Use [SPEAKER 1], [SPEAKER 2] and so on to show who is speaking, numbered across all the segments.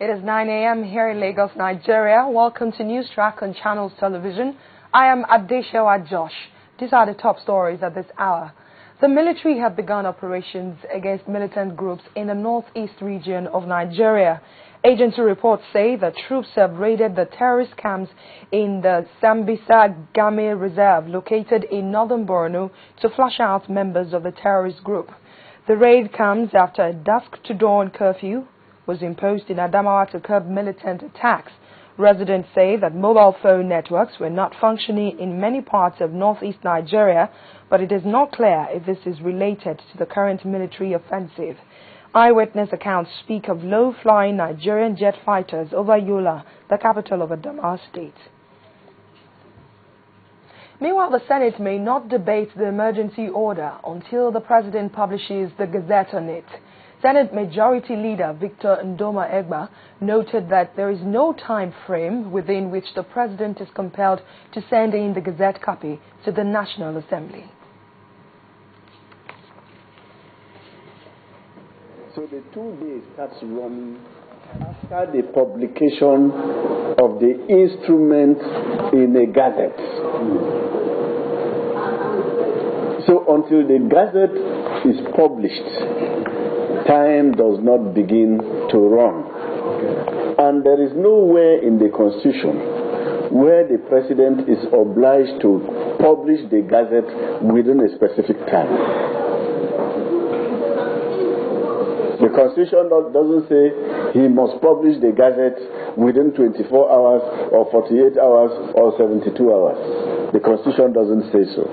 [SPEAKER 1] It is 9 a.m. here in Lagos, Nigeria. Welcome to News Track on Channels Television. I am Adeshewa Josh. These are the top stories at this hour. The military have begun operations against militant groups in the northeast region of Nigeria. Agency reports say that troops have raided the terrorist camps in the Sambisa Game Reserve located in northern Borno to flush out members of the terrorist group. The raid comes after a dusk-to-dawn curfew was imposed in Adamawa to curb militant attacks. Residents say that mobile phone networks were not functioning in many parts of northeast Nigeria, but it is not clear if this is related to the current military offensive. Eyewitness accounts speak of low-flying Nigerian jet fighters over Yola, the capital of Adamawa State. Meanwhile, the Senate may not debate the emergency order until the President publishes the Gazette on it. Senate Majority Leader Victor Ndoma Egba noted that there is no time frame within which the President is compelled to send in the Gazette copy to the National Assembly.
[SPEAKER 2] So the 2 days starts running after the publication of the instrument in a Gazette. So until the Gazette is published, time does not begin to run. And there is nowhere in the Constitution where the President is obliged to publish the Gazette within a specific time. The Constitution doesn't say he must publish the Gazette within 24 hours or 48 hours or 72 hours. The Constitution doesn't say so.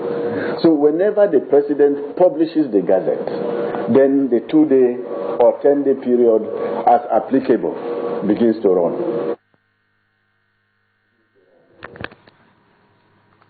[SPEAKER 2] So whenever the President publishes the Gazette, then the 2-day or 10-day period as applicable begins to run.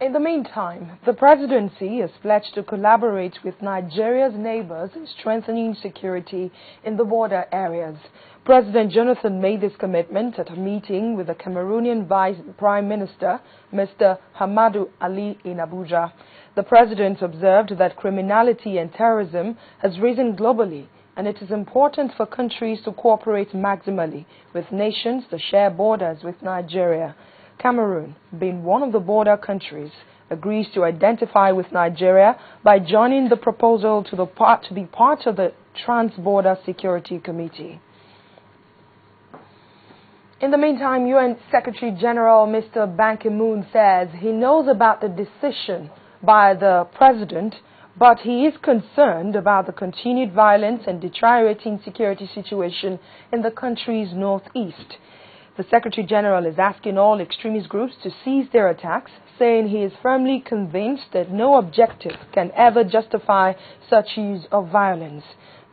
[SPEAKER 1] In the meantime, the presidency has pledged to collaborate with Nigeria's neighbors in strengthening security in the border areas. President Jonathan made this commitment at a meeting with the Cameroonian Vice Prime Minister, Mr. Hamadu Ali, in Abuja. The president observed that criminality and terrorism has risen globally, and it is important for countries to cooperate maximally with nations that share borders with Nigeria. Cameroon, being one of the border countries, agrees to identify with Nigeria by joining the proposal to be part of the Trans-Border Security Committee. In the meantime, UN Secretary General Mr. Ban Ki-moon says he knows about the decision by the president, but he is concerned about the continued violence and deteriorating security situation in the country's northeast. The Secretary General is asking all extremist groups to cease their attacks, saying he is firmly convinced that no objective can ever justify such use of violence.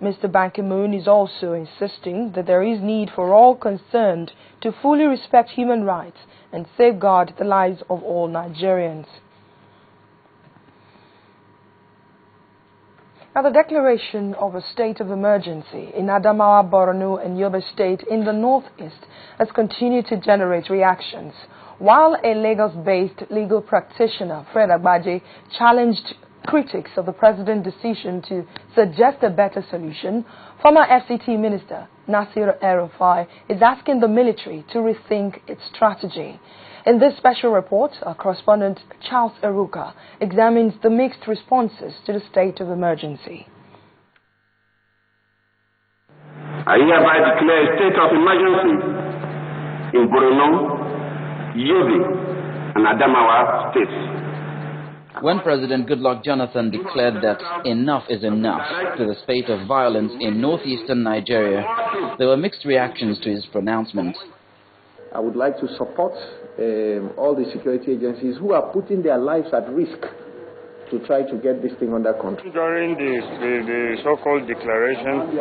[SPEAKER 1] Mr. Ban Ki-moon is also insisting that there is need for all concerned to fully respect human rights and safeguard the lives of all Nigerians. Now, the declaration of a state of emergency in Adamawa, Borno and Yobe State in the northeast has continued to generate reactions. While a Lagos-based legal practitioner, Fred Agbaje, challenged critics of the president's decision to suggest a better solution, former FCT Minister Nasir El-Rufai is asking the military to rethink its strategy. In this special report, our correspondent Charles Eruka examines the mixed responses to the state of emergency.
[SPEAKER 3] I hereby declare a state of emergency in Borno, Yobe, and Adamawa states.
[SPEAKER 4] When President Goodluck Jonathan declared that enough is enough to the spate of violence in northeastern Nigeria, there were mixed reactions to his pronouncement.
[SPEAKER 2] I would like to support all the security agencies who are putting their lives at risk to try to get this thing under control.
[SPEAKER 5] During the so-called declaration,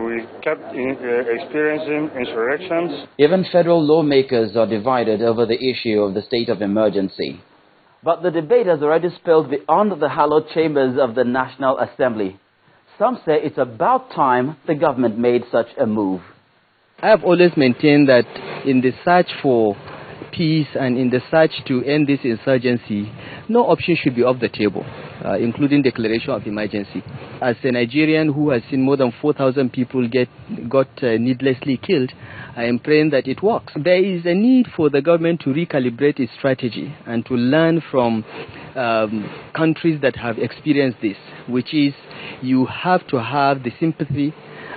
[SPEAKER 5] we kept experiencing insurrections.
[SPEAKER 4] Even federal lawmakers are divided over the issue of the state of emergency. But the debate has already spilled beyond the hallowed chambers of the National Assembly. Some say it's about time the government made such a move.
[SPEAKER 6] I have always maintained that in the search for peace and in the search to end this insurgency, no option should be off the table. including declaration of emergency. As a Nigerian who has seen more than 4,000 people got needlessly killed, I am praying that it works. There is a need for the government to recalibrate its strategy and to learn from countries that have experienced this, which is you have to have the sympathy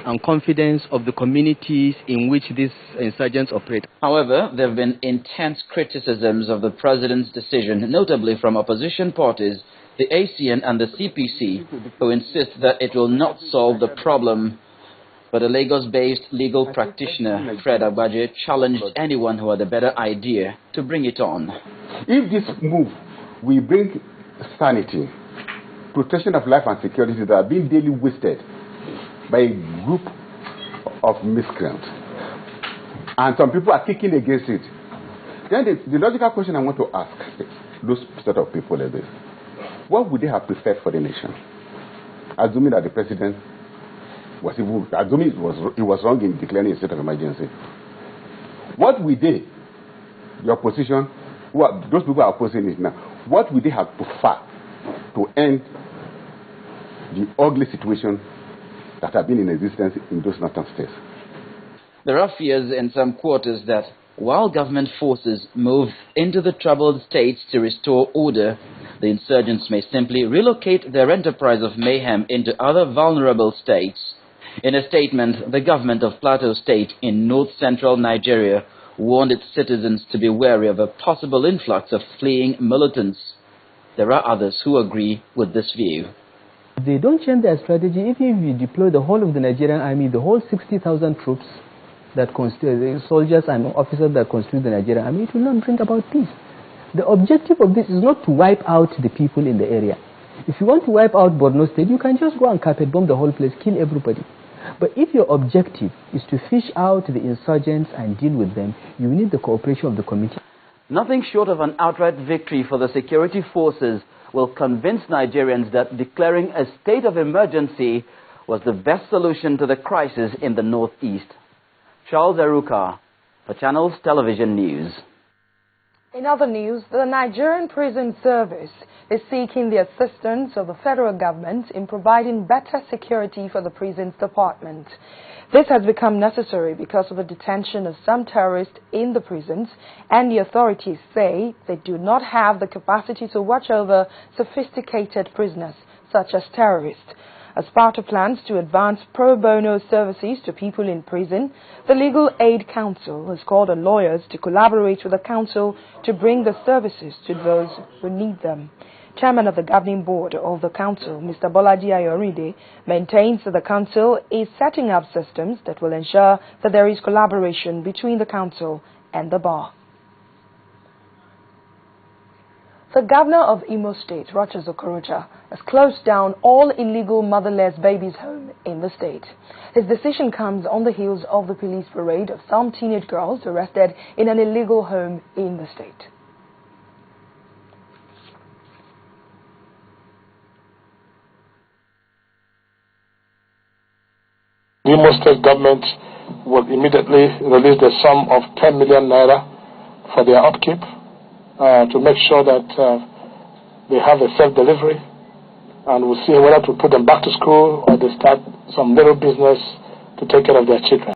[SPEAKER 6] and confidence of the communities in which these insurgents operate.
[SPEAKER 4] However, there have been intense criticisms of the president's decision, notably from opposition parties, the ACN and the CPC, who insist that it will not solve the problem. But a Lagos-based legal practitioner, Fred Agbaje, challenged anyone who had a better idea to bring it on.
[SPEAKER 7] If this move will bring sanity, protection of life and security that are being daily wasted by a group of miscreants, and some people are kicking against it, then the logical question I want to ask those set of people is this: what would they have preferred for the nation? Assuming that the president was evil, assuming he was wrong in declaring a state of emergency, what would they, the opposition, those people who are opposing it now, what would they have preferred to end the ugly situation that have been in existence in those northern states?
[SPEAKER 4] There are fears in some quarters that while government forces move into the troubled states to restore order, the insurgents may simply relocate their enterprise of mayhem into other vulnerable states. In a statement, the government of Plateau State in north-central Nigeria warned its citizens to be wary of a possible influx of fleeing militants. There are others who agree with this view.
[SPEAKER 6] They don't change their strategy. Even if you deploy the whole of the Nigerian army, the whole 60,000 troops that constitute soldiers and officers that constitute the Nigerian army, it will not bring about peace. The objective of this is not to wipe out the people in the area. If you want to wipe out Borno State, you can just go and carpet bomb the whole place, kill everybody. But if your objective is to fish out the insurgents and deal with them, you need the cooperation of the community.
[SPEAKER 4] Nothing short of an outright victory for the security forces will convince Nigerians that declaring a state of emergency was the best solution to the crisis in the northeast. Charles Eruka for Channels Television News.
[SPEAKER 1] In other news, the Nigerian Prison Service is seeking the assistance of the federal government in providing better security for the prisons department. This has become necessary because of the detention of some terrorists in the prisons, and the authorities say they do not have the capacity to watch over sophisticated prisoners, such as terrorists. As part of plans to advance pro bono services to people in prison, the Legal Aid Council has called on lawyers to collaborate with the council to bring the services to those who need them. Chairman of the governing board of the council, Mr. Bolaji Ayorinde, maintains that the council is setting up systems that will ensure that there is collaboration between the council and the bar. The governor of Imo State, Rochas Okorocha, has closed down all illegal motherless babies' homes in the state. His decision comes on the heels of the police parade of some teenage girls arrested in an illegal home in the state.
[SPEAKER 8] The Imo State government will immediately release the sum of 10 million naira for their upkeep to make sure that they have a safe delivery, and we'll see whether to put them back to school or they start some little business to take care of their children.